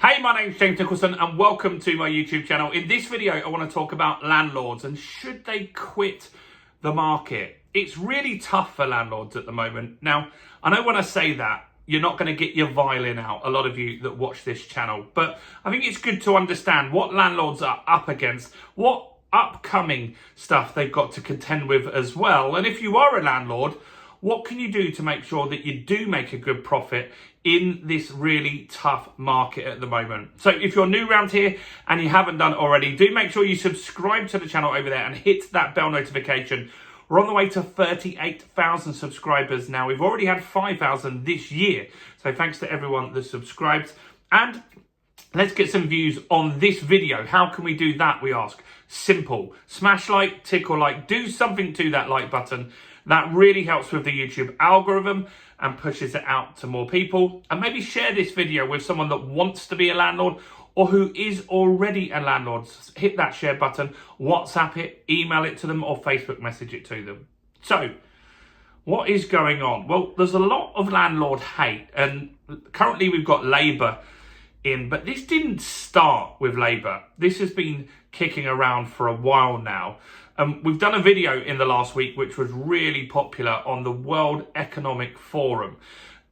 Hey, my name's James Nicholson and welcome to my YouTube channel. In this video, I want to talk about landlords and should they quit the market. It's really tough for landlords at the moment. Now, I know when I say that, you're not going to get your violin out, a lot of you that watch this channel, but I think it's good to understand what landlords are up against, what upcoming stuff they've got to contend with as well. And if you are a landlord, what can you do to make sure that you do make a good profit in this really tough market at the moment? So if you're new around here and you haven't done already, do make sure you subscribe to the channel over there and hit that bell notification. We're on the way to 38,000 subscribers now. We've already had 5,000 this year. So thanks to everyone that subscribes. And let's get some views on this video. How can we do that, we ask? Simple. Smash like, tickle like, do something to that like button. That really helps with the YouTube algorithm and pushes it out to more people. And maybe share this video with someone that wants to be a landlord or who is already a landlord. Hit that share button, WhatsApp it, email it to them, or Facebook message it to them. So, what is going on? Well, there's a lot of landlord hate, and currently we've got Labour in, but this didn't start with Labour. This has been kicking around for a while now. We've done a video in the last week which was really popular on the World Economic Forum.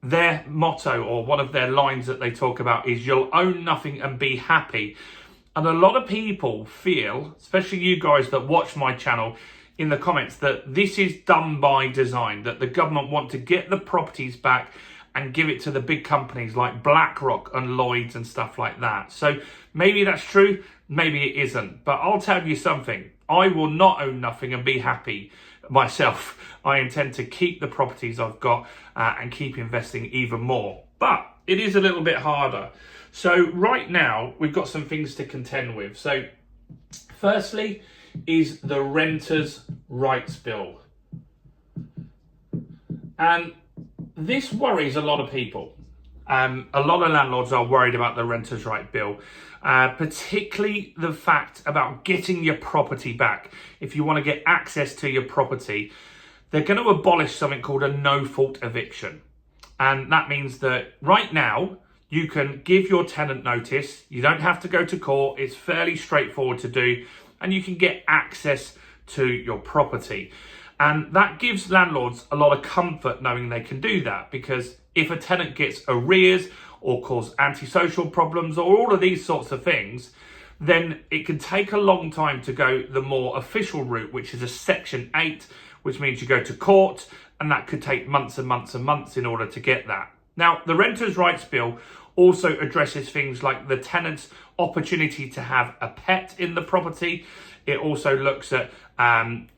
Their motto, or one of their lines that they talk about, is you'll own nothing and be happy. And a lot of people feel, especially you guys that watch my channel, in the comments, that this is done by design, that the government want to get the properties back and give it to the big companies like BlackRock and Lloyds and stuff like that. So maybe that's true, maybe it isn't. But I'll tell you something, I will not own nothing and be happy myself. I intend to keep the properties I've got and keep investing even more. But it is a little bit harder. So right now, we've got some things to contend with. So firstly is the Renters' Rights Bill. And this worries a lot of people. A lot of landlords are worried about the Renters' Right Bill, particularly the fact about getting your property back. If you want to get access to your property, they're going to abolish something called a no-fault eviction. And that means that right now, you can give your tenant notice. You don't have to go to court. It's fairly straightforward to do. And you can get access to your property. And that gives landlords a lot of comfort knowing they can do that, because if a tenant gets arrears or cause antisocial problems or all of these sorts of things, then it can take a long time to go the more official route, which is a Section 8, which means you go to court, and that could take months and months and months in order to get that. Now, the Renters' Rights Bill also addresses things like the tenant's opportunity to have a pet in the property. It also looks at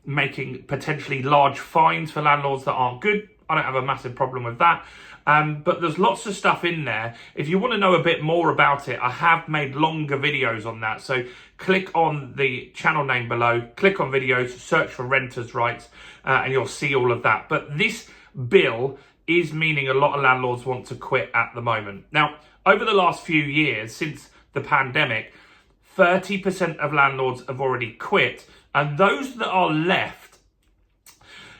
making potentially large fines for landlords that aren't good. I don't have a massive problem with that. But there's lots of stuff in there. If you want to know a bit more about it, I have made longer videos on that. So click on the channel name below, click on videos, search for renters' rights, and you'll see all of that. But this bill is meaning a lot of landlords want to quit at the moment. Now, over the last few years, since the pandemic, 30% of landlords have already quit. And those that are left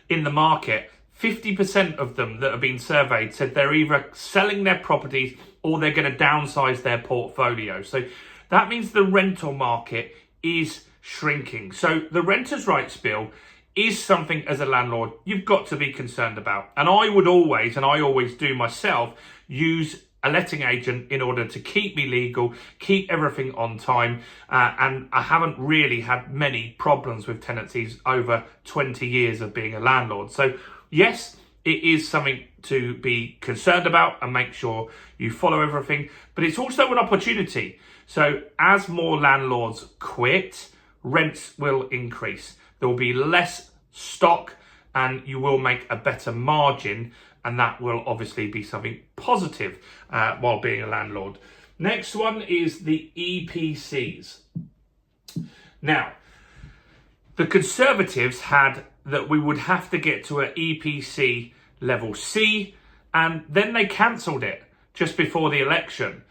in the market, 50% of them that have been surveyed said they're either selling their properties or they're going to downsize their portfolio. So that means the rental market is shrinking. So the Renters' Rights Bill is something as a landlord you've got to be concerned about. And I would always, and I always do myself, use a letting agent in order to keep me legal, keep everything on time. And I haven't really had many problems with tenancies over 20 years of being a landlord. So yes, it is something to be concerned about and make sure you follow everything, but it's also an opportunity. So as more landlords quit, rents will increase. There will be less stock and you will make a better margin, and that will obviously be something positive while being a landlord. Next one is the EPCs. Now, the Conservatives had that we would have to get to an EPC level C, and then they cancelled it just before the election.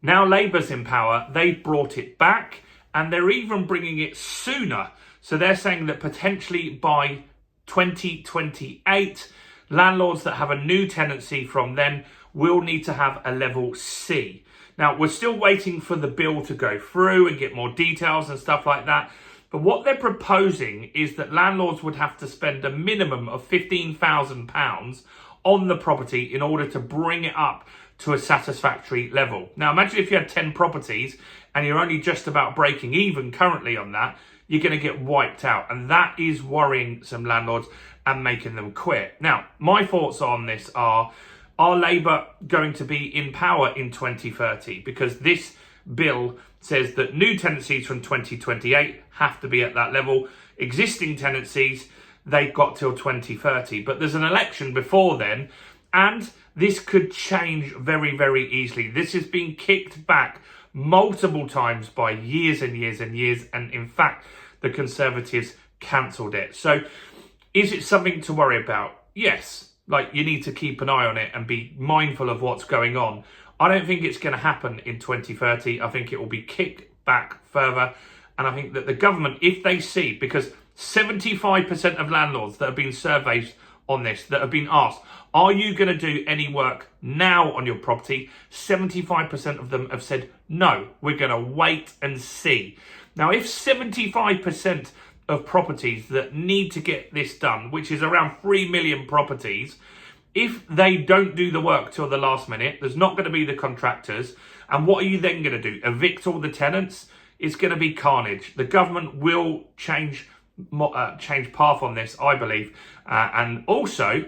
Now Labour's in power, they've brought it back, and they're even bringing it sooner. So they're saying that potentially by 2028, landlords that have a new tenancy from then will need to have a level C. Now, we're still waiting for the bill to go through and get more details and stuff like that. But what they're proposing is that landlords would have to spend a minimum of £15,000 on the property in order to bring it up to a satisfactory level. Now, imagine if you had 10 properties and you're only just about breaking even currently on that, you're going to get wiped out. And that is worrying some landlords and making them quit. Now, my thoughts on this are Labour going to be in power in 2030? Because this bill says that new tenancies from 2028 have to be at that level. Existing tenancies, they've got till 2030. But there's an election before then, and this could change very, very easily. This has been kicked back multiple times by years and years and years. And in fact, the Conservatives cancelled it. So is it something to worry about? Yes. Like, you need to keep an eye on it and be mindful of what's going on. I don't think it's going to happen in 2030. I think it will be kicked back further. And I think that the government, if they see, because 75% of landlords that have been surveyed on this, that have been asked, are you going to do any work now on your property? 75% of them have said, no, we're going to wait and see. Now, if 75% of properties that need to get this done, which is around 3 million properties, if they don't do the work till the last minute, there's not going to be the contractors. And what are you then going to do? Evict all the tenants? It's going to be carnage. The government will change path on this, I believe. And also,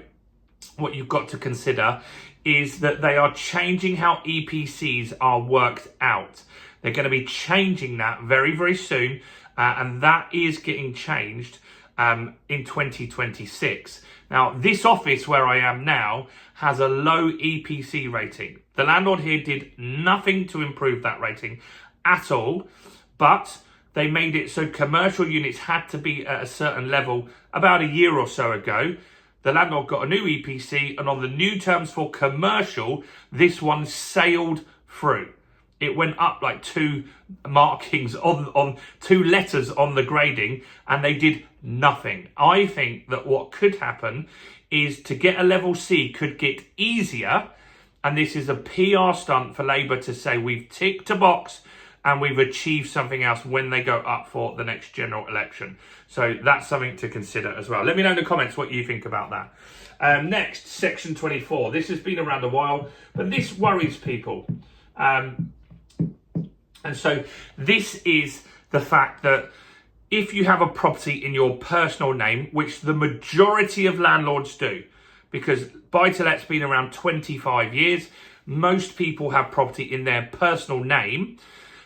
what you've got to consider is that they are changing how EPCs are worked out. They're going to be changing that very, very soon. And that is getting changed in 2026. Now, this office where I am now has a low EPC rating. The landlord here did nothing to improve that rating at all, but they made it so commercial units had to be at a certain level about a year or so ago. The landlord got a new EPC, and on the new terms for commercial, this one sailed through. It went up like 2 markings on 2 letters on the grading, and they did nothing. I think that what could happen is to get a level C could get easier. And this is a PR stunt for Labour to say we've ticked a box and we've achieved something else when they go up for the next general election. So that's something to consider as well. Let me know in the comments what you think about that. Next, section 24. This has been around a while, but this worries people. And so this is the fact that if you have a property in your personal name, which the majority of landlords do, because buy-to-let's been around 25 years, most people have property in their personal name.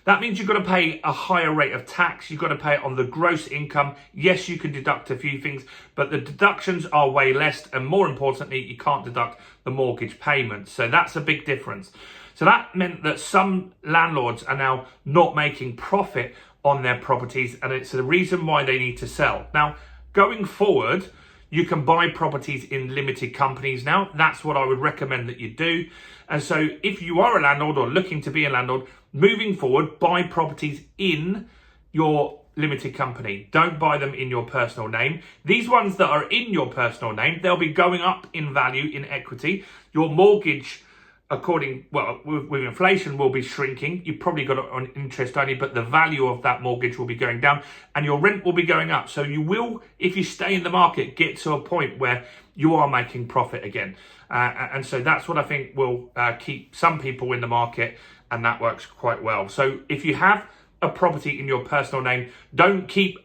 That means you've got to pay a higher rate of tax. You've got to pay it on the gross income. Yes, you can deduct a few things, but the deductions are way less. And more importantly, you can't deduct the mortgage payments. So that's a big difference. So that meant that some landlords are now not making profit on their properties, and it's the reason why they need to sell. Now, going forward, you can buy properties in limited companies now. That's what I would recommend that you do. And so if you are a landlord or looking to be a landlord, moving forward, buy properties in your limited company. Don't buy them in your personal name. These ones that are in your personal name, they'll be going up in value, in equity. Your mortgage, with inflation, will be shrinking. You've probably got it on interest only, but the value of that mortgage will be going down and your rent will be going up. So you will, if you stay in the market, get to a point where you are making profit again. And so that's what I think will keep some people in the market, and that works quite well. So if you have a property in your personal name, don't keep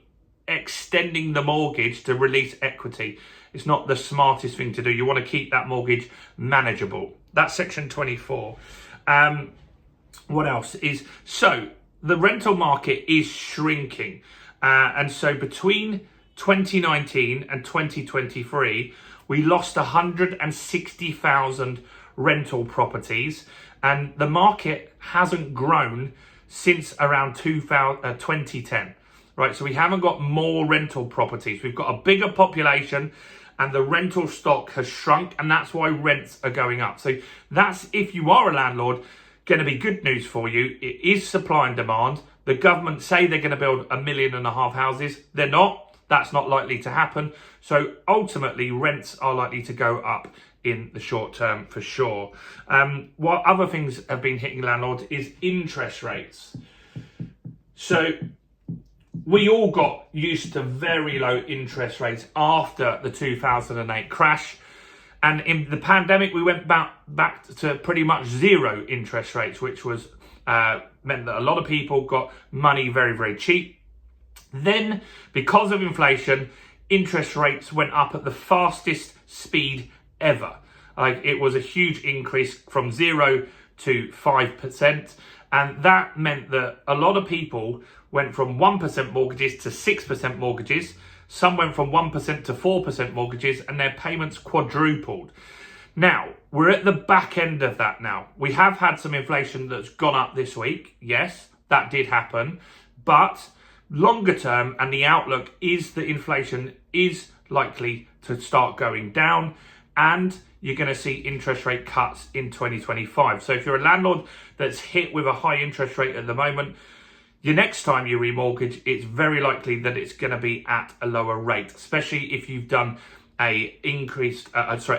extending the mortgage to release equity. It's not the smartest thing to do. You want to keep that mortgage manageable. That's section 24. What else is, so the rental market is shrinking. And so between 2019 and 2023, we lost 160,000 rental properties, and the market hasn't grown since around 2010, right? So we haven't got more rental properties. We've got a bigger population, and the rental stock has shrunk, and that's why rents are going up. So that's, if you are a landlord, going to be good news for you. It is supply and demand. The government say they're going to build 1.5 million houses. They're not. That's not likely to happen. So ultimately, rents are likely to go up in the short term for sure. What other things have been hitting landlords is interest rates. So we all got used to very low interest rates after the 2008 crash. And in the pandemic, we went back to pretty much zero interest rates, which was meant that a lot of people got money very, very cheap. Then, because of inflation, interest rates went up at the fastest speed ever. Like, it was a huge increase from 0 to 5%. And that meant that a lot of people went from 1% mortgages to 6% mortgages. Some went from 1% to 4% mortgages, and their payments quadrupled. Now, we're at the back end of that now. We have had some inflation that's gone up this week. Yes, that did happen. But longer term, and the outlook is that inflation is likely to start going down, and you're going to see interest rate cuts in 2025. So if you're a landlord that's hit with a high interest rate at the moment, your next time you remortgage, it's very likely that it's going to be at a lower rate, especially if you've done a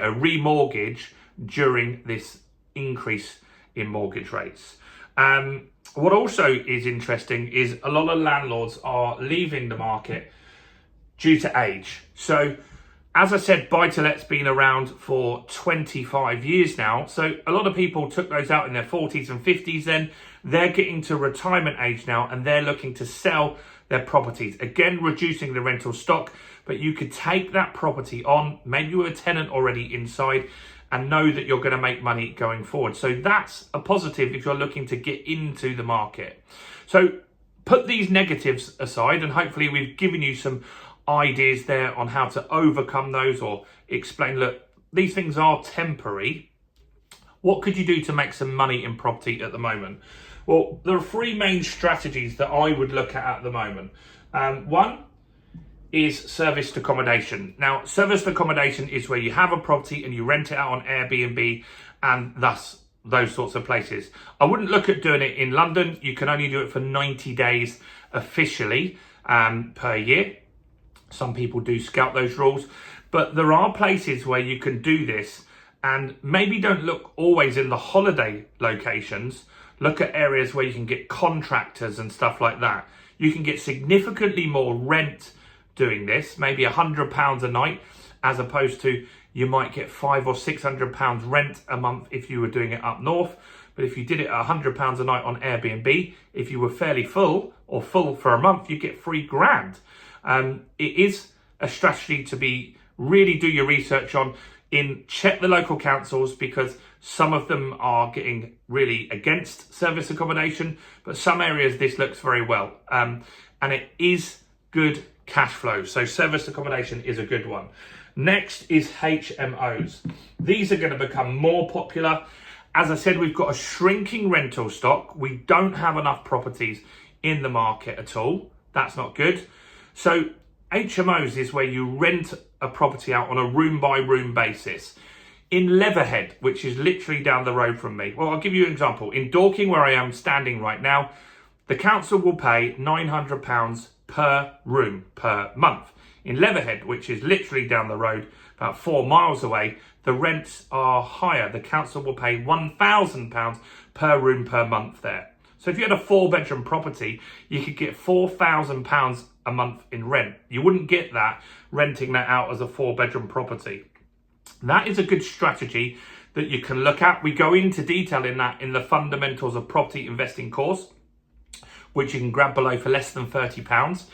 remortgage during this increase in mortgage rates. What also is interesting is a lot of landlords are leaving the market due to age. So, as I said, buy-to-let's been around for 25 years now. So a lot of people took those out in their 40s and 50s then. They're getting to retirement age now, and they're looking to sell their properties. Again, reducing the rental stock, but you could take that property on, maybe with a tenant already inside, and know that you're going to make money going forward. So that's a positive if you're looking to get into the market. So put these negatives aside, and hopefully we've given you some ideas there on how to overcome those, or explain, look, these things are temporary. What could you do to make some money in property at the moment? Well, there are three main strategies that I would look at the moment. One is serviced accommodation. Now, serviced accommodation is where you have a property and you rent it out on Airbnb and thus those sorts of places. I wouldn't look at doing it in London. You can only do it for 90 days officially per year. Some people do scout those rules, but there are places where you can do this, and maybe don't look always in the holiday locations. Look at areas where you can get contractors and stuff like that. You can get significantly more rent doing this, maybe £100 a night, as opposed to you might get £500 or £600 rent a month if you were doing it up north. But if you did it at £100 a night on Airbnb, if you were fairly full or full for a month, you get £3,000. It is a strategy to really do your research on. Check the local councils, because some of them are getting really against service accommodation, but some areas this looks very well, and it is good cash flow. So service accommodation is a good one. Next is HMOs. These are going to become more popular. As I said, we've got a shrinking rental stock. We don't have enough properties in the market at all. That's not good. So HMOs is where you rent a property out on a room by room basis. In Leatherhead, which is literally down the road from me. Well, I'll give you an example. In Dorking, where I am standing right now, the council will pay £900 per room per month. In Leatherhead, which is literally down the road, about 4 miles away, the rents are higher. The council will pay £1,000 per room per month there. So if you had a 4-bedroom property, you could get £4,000 a month in rent. You wouldn't get that renting that out as a 4-bedroom property. That is a good strategy that you can look at. We go into detail in that in the Fundamentals of Property Investing course, which you can grab below for less than £30.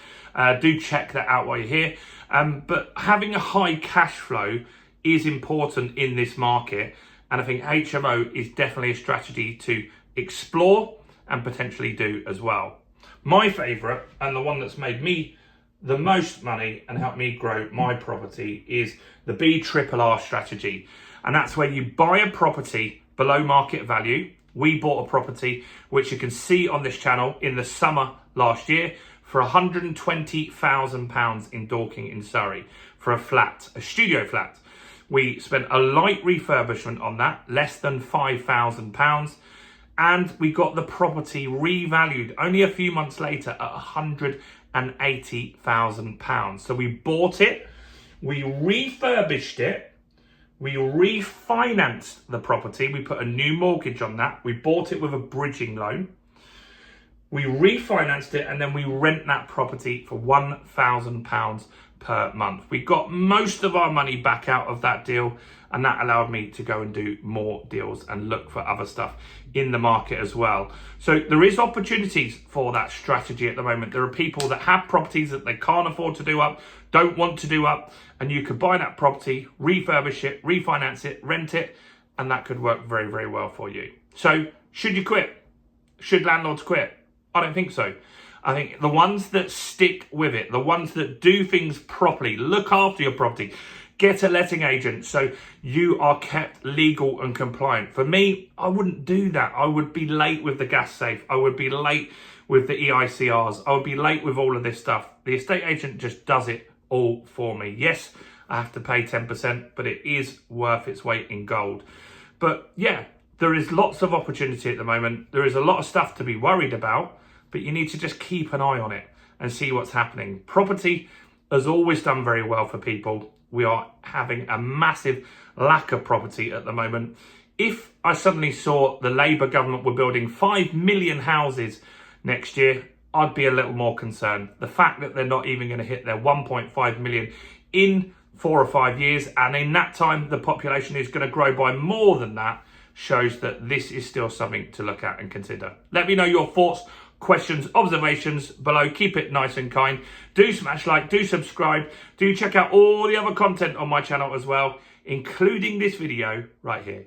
Do check that out while you're here. But having a high cash flow is important in this market. And I think HMO is definitely a strategy to explore and potentially do as well. My favourite, and the one that's made me the most money and helped me grow my property, is the BRRR strategy. And that's where you buy a property below market value. We bought a property, which you can see on this channel, in the summer last year for £120,000 in Dorking in Surrey for a flat, a studio flat. We spent a light refurbishment on that, less than £5,000. And we got the property revalued only a few months later at £180,000. So we bought it, we refurbished it, We refinanced the property. We put a new mortgage on that. We bought it with a bridging loan. We refinanced it, and then we rent that property for £1,000 per month. We got most of our money back out of that deal, and that allowed me to go and do more deals and look for other stuff in the market as well. So there is opportunities for that strategy at the moment. There are people that have properties that they can't afford to do up, don't want to do up, and you could buy that property, refurbish it, refinance it, rent it, and that could work very, very well for you. So should you quit? Should landlords quit? I don't think so. I think the ones that stick with it, the ones that do things properly, look after your property, get a letting agent so you are kept legal and compliant. For me, I wouldn't do that. I would be late with the gas safe. I would be late with the EICRs. I would be late with all of this stuff. The estate agent just does it all for me. Yes, I have to pay 10%, but it is worth its weight in gold. But yeah, there is lots of opportunity at the moment. There is a lot of stuff to be worried about, but you need to just keep an eye on it and see what's happening. Property has always done very well for people. We are having a massive lack of property at the moment. If I suddenly saw the Labour government were building 5 million houses next year, I'd be a little more concerned. The fact that they're not even going to hit their 1.5 million in 4 or 5 years, and in that time the population is going to grow by more than that, shows that this is still something to look at and consider. Let me know your thoughts, questions, observations below. Keep it nice and kind. Do smash like, do subscribe, do check out all the other content on my channel as well, including this video right here.